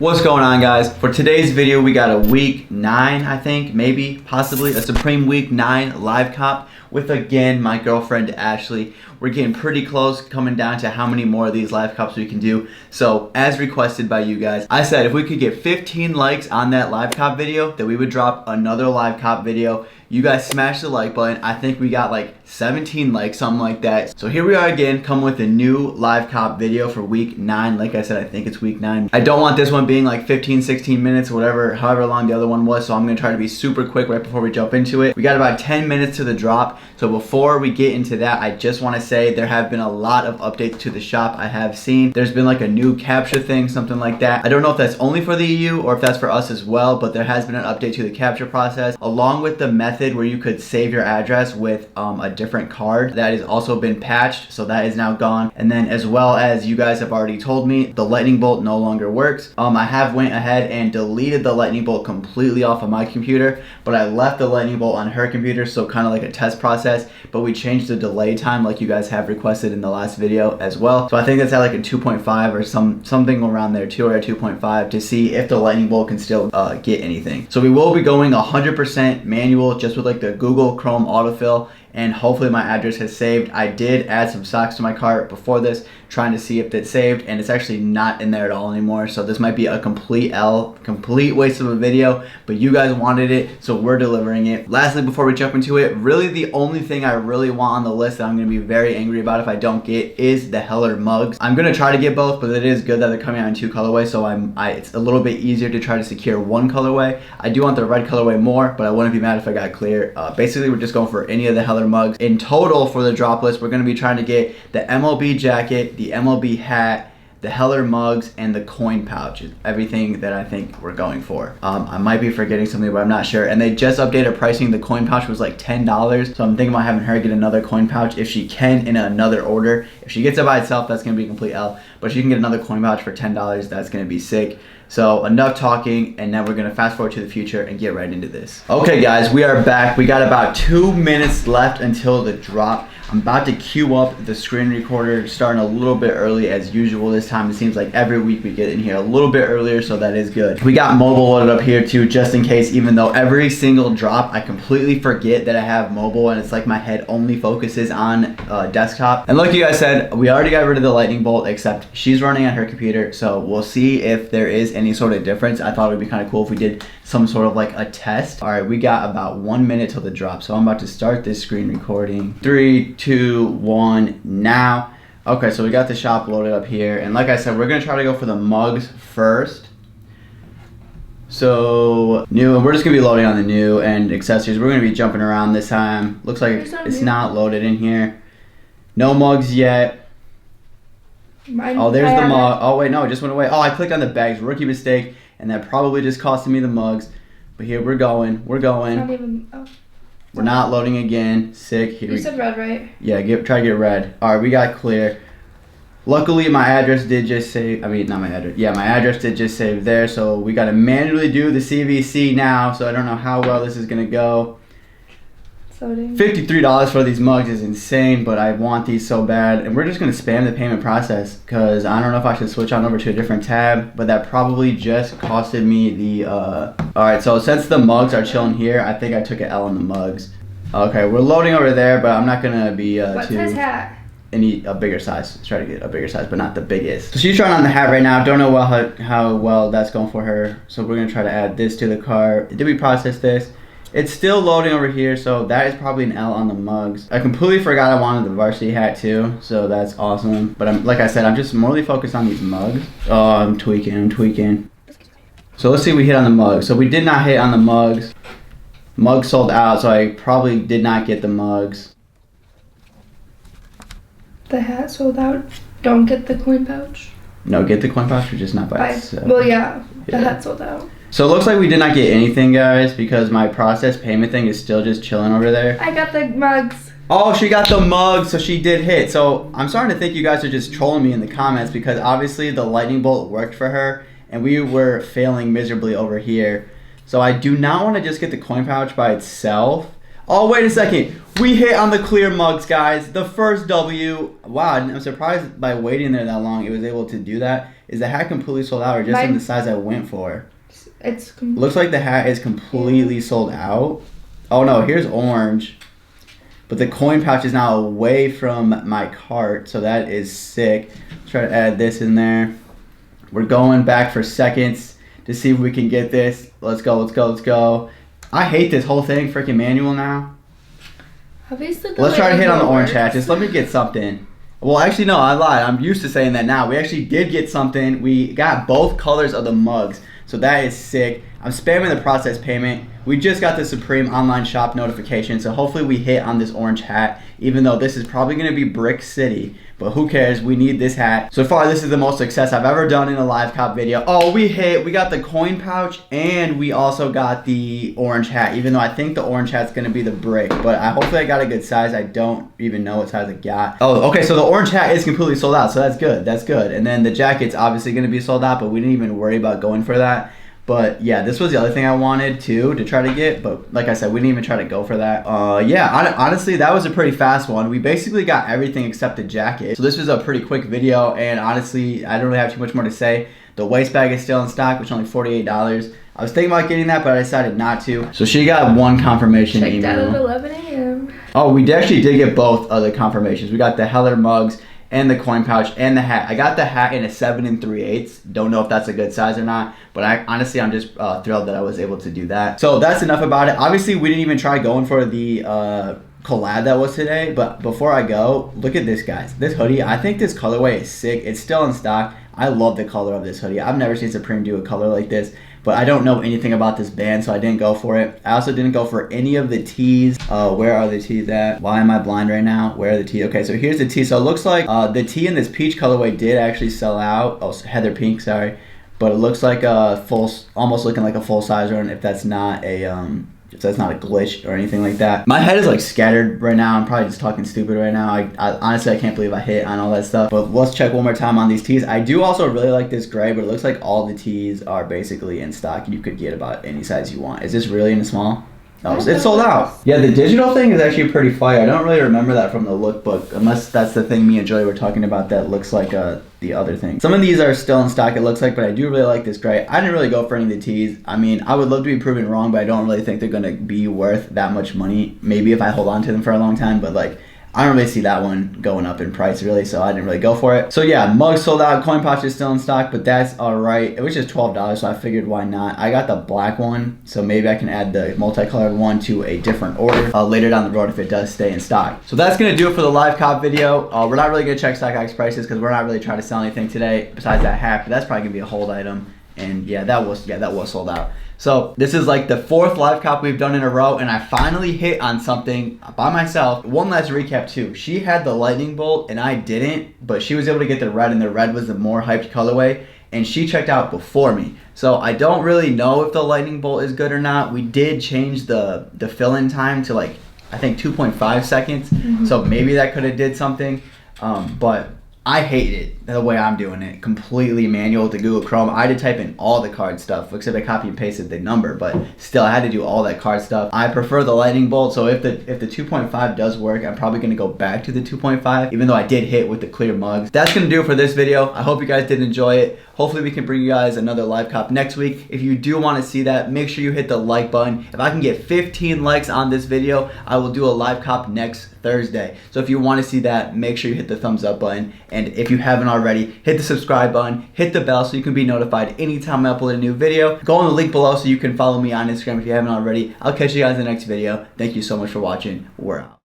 What's going on, guys? For today's video, we got a week 9, I think, maybe, possibly, a Supreme week 9 live cop with, again, my girlfriend, Ashley. We're getting pretty close, coming down to how many more of these live cops we can do. So, as requested by you guys, I said if we could get 15 likes on that live cop video, that we would drop another live cop video. You guys smash the like button. I think we got like 17 likes, something like that. So here we are again, come with a new live cop video for week 9. Like I said, I think it's week 9. I don't want this one being like 15, 16 minutes, whatever, however long the other one was. So I'm gonna try to be super quick right before we jump into it. We got about 10 minutes to the drop. So before we get into that, I just wanna say there have been a lot of updates to the shop. I have seen there's been like a new captcha thing, something like that. I don't know if that's only for the EU or if that's for us as well, but there has been an update to the captcha process, along with the method where you could save your address with a different card. That has also been patched, so that is now gone. And then, as well as you guys have already told me, the lightning bolt no longer works. I have went ahead and deleted the lightning bolt completely off of my computer, but I left the lightning bolt on her computer, so kind of like a test process. But we changed the delay time like you guys have requested in the last video as well. So I think that's at like a 2.5 or something around there, 2 or a 2.5, to see if the lightning bolt can still get anything. So we will be going 100% manual, just with like the Google Chrome autofill, and hopefully my address has saved. I did add some socks to my cart before this, trying to see if it saved, and it's actually not in there at all anymore. So this might be a complete waste of a video, but you guys wanted it, so we're delivering it. Lastly, before we jump into it, really the only thing I really want on the list that I'm gonna be very angry about if I don't get is the Heller mugs. I'm gonna try to get both, but it is good that they're coming out in 2 colorways, so it's a little bit easier to try to secure 1 colorway. I do want the red colorway more, but I wouldn't be mad if I got clear. Basically, we're just going for any of the Heller mugs. In total, for the drop list, we're going to be trying to get the MLB jacket, the MLB hat, the Heller mugs, and the coin pouch. Everything that I think we're going for. I might be forgetting something, but I'm not sure. And they just updated pricing. The coin pouch was like $10, so I'm thinking about having her get another coin pouch if she can in another order. If she gets it by itself, that's going to be a complete L. But if she can get another coin pouch for $10, that's going to be sick. So enough talking, and now we're gonna fast forward to the future and get right into this. Okay guys, we are back. We got about 2 minutes left until the drop. I'm about to queue up the screen recorder, starting a little bit early as usual this time. It seems like every week we get in here a little bit earlier, so that is good. We got mobile loaded up here too, just in case, even though every single drop I completely forget that I have mobile, and it's like my head only focuses on desktop. And like you guys said, we already got rid of the lightning bolt, except she's running on her computer, so we'll see if there is any sort of difference. I thought it would be kind of cool if we did some sort of like a test. All right, we got about 1 minute till the drop, so I'm about to start this screen recording. 3, 2, 1, now. Okay, so we got the shop loaded up here, and like I said, we're gonna try to go for the mugs first. So new, and we're just gonna be loading on the new and accessories. We're gonna be jumping around this time. Looks like it's not loaded in here. No mugs yet. Oh, there's the mug. Oh wait, no, it just went away. Oh, I clicked on the bags, rookie mistake, and that probably just costed me the mugs. But here we're going. We're going. We're not loading again. Sick. Here you said red, right? Yeah, try to get red. All right, we got clear. Luckily, my address did just save. I mean, not my address. Yeah, my address did just save there. So we got to manually do the CVC now. So I don't know how well this is gonna go. $53 for these mugs is insane, but I want these so bad. And we're just going to spam the payment process, because I don't know if I should switch on over to a different tab, but that probably just costed me the... Alright, so since the mugs are chilling here, I think I took an L on the mugs. Okay, we're loading over there, but I'm not going to be what size hat? A bigger size. Let's try to get a bigger size, but not the biggest. So she's trying on the hat right now. Don't know how well that's going for her. So we're going to try to add this to the cart. Did we process this? It's still loading over here, so that is probably an L on the mugs. I completely forgot I wanted the varsity hat too, so that's awesome. But like I said, I'm just morely focused on these mugs. Oh, I'm tweaking. So let's see if we hit on the mugs. So we did not hit on the mugs. Mugs sold out, so I probably did not get the mugs. The hat sold out. Don't get the coin pouch. No, get the coin pouch, or just not buy it. So. Well, yeah, the hat sold out. So it looks like we did not get anything, guys, because my process payment thing is still just chilling over there. I got the mugs. Oh, she got the mugs, so she did hit. So I'm starting to think you guys are just trolling me in the comments, because obviously the lightning bolt worked for her, and we were failing miserably over here. So I do not want to just get the coin pouch by itself. Oh, wait a second. We hit on the clear mugs, guys. The first W. Wow, I'm surprised by waiting there that long it was able to do that. Is the hat completely sold out or just in the size I went for? Looks like the hat is completely sold out. Oh no, here's orange. But the coin pouch is now away from my cart, so that is sick. Let's try to add this in there. We're going back for seconds to see if we can get this. Let's go, let's go, let's go. I hate this whole thing, freaking manual now. Obviously, let's try to hit on the orange hat. Just let me get something. Well, actually, no, I lied. I'm used to saying that now. We actually did get something. We got both colors of the mugs, so that is sick. I'm spamming the process payment. We just got the Supreme online shop notification, so hopefully we hit on this orange hat, even though this is probably going to be Brick City. But who cares? We need this hat. So far, this is the most success I've ever done in a live cop video. Oh, we hit. We got the coin pouch, and we also got the orange hat, even though I think the orange hat's going to be the brick. But hopefully I got a good size. I don't even know what size I got. Oh, okay, so the orange hat is completely sold out, so that's good. That's good. And then the jacket's obviously going to be sold out, but we didn't even worry about going for that. But yeah, this was the other thing I wanted too to try to get, but like I said, we didn't even try to go for that. Yeah, honestly, that was a pretty fast one. We basically got everything except the jacket. So this was a pretty quick video, and honestly, I don't really have too much more to say. The waist bag is still in stock, which is only $48. I was thinking about getting that, but I decided not to. So she got one confirmation email. Checked out at 11 a.m. Oh, we actually did get both of the confirmations. We got the Heller mugs and the coin pouch and the hat. I got the hat in a 7 3/8. Don't know if that's a good size or not, but honestly I'm just thrilled that I was able to do that. So that's enough about it. Obviously we didn't even try going for the collab that was today, but before I go, look at this, guys. This hoodie, I think this colorway is sick. It's still in stock. I love the color of this hoodie. I've never seen Supreme do a color like this, but I don't know anything about this band, so I didn't go for it. I also didn't go for any of the tees. Where are the tees at? Why am I blind right now? Where are the tees? Okay, so here's the tee. So it looks like the tee in this peach colorway did actually sell out. Oh, heather pink, sorry. But it looks like a almost looking like a full size run if that's not a glitch or anything like that. My head is like scattered right now. I'm probably just talking stupid right now. I honestly, I can't believe I hit on all that stuff. But let's check one more time on these tees. I do also really like this gray, but it looks like all the tees are basically in stock. You could get about any size you want. Is this really in a small? No, it's sold out. Yeah, the digital thing is actually pretty fire. I don't really remember that from the lookbook, unless that's the thing me and Joey were talking about that looks like the other thing. Some of these are still in stock, it looks like, but I do really like this gray. I didn't really go for any of the tees. I mean, I would love to be proven wrong, but I don't really think they're going to be worth that much money. Maybe if I hold on to them for a long time, but like, I don't really see that one going up in price really, so I didn't really go for it. So yeah, mugs sold out, coin pouch is still in stock, but that's alright. It was just $12, so I figured why not. I got the black one, so maybe I can add the multicolored one to a different order later down the road if it does stay in stock. So that's going to do it for the live cop video. We're not really going to check StockX prices because we're not really trying to sell anything today besides that hat, but that's probably going to be a hold item. And yeah, that was sold out. So this is like the 4th live cop we've done in a row, and I finally hit on something by myself. One last recap too. She had the lightning bolt and I didn't, but she was able to get the red, and the red was the more hyped colorway, and she checked out before me. So I don't really know if the lightning bolt is good or not. We did change the fill-in time to like, I think 2.5 seconds. So maybe that could have did something, but I hate it the way I'm doing it, completely manual with the Google Chrome. I had to type in all the card stuff, except I copy and pasted the number, but still I had to do all that card stuff. I prefer the lightning bolt, so if the 2.5 does work, I'm probably going to go back to the 2.5, even though I did hit with the clear mugs. That's going to do it for this video. I hope you guys did enjoy it. Hopefully we can bring you guys another live cop next week. If you do want to see that, make sure you hit the like button. If I can get 15 likes on this video, I will do a live cop next Thursday. So if you want to see that, make sure you hit the thumbs up button. And if you haven't already, hit the subscribe button, hit the bell so you can be notified anytime I upload a new video. Go on the link below so you can follow me on Instagram if you haven't already. I'll catch you guys in the next video. Thank you so much for watching. We're out.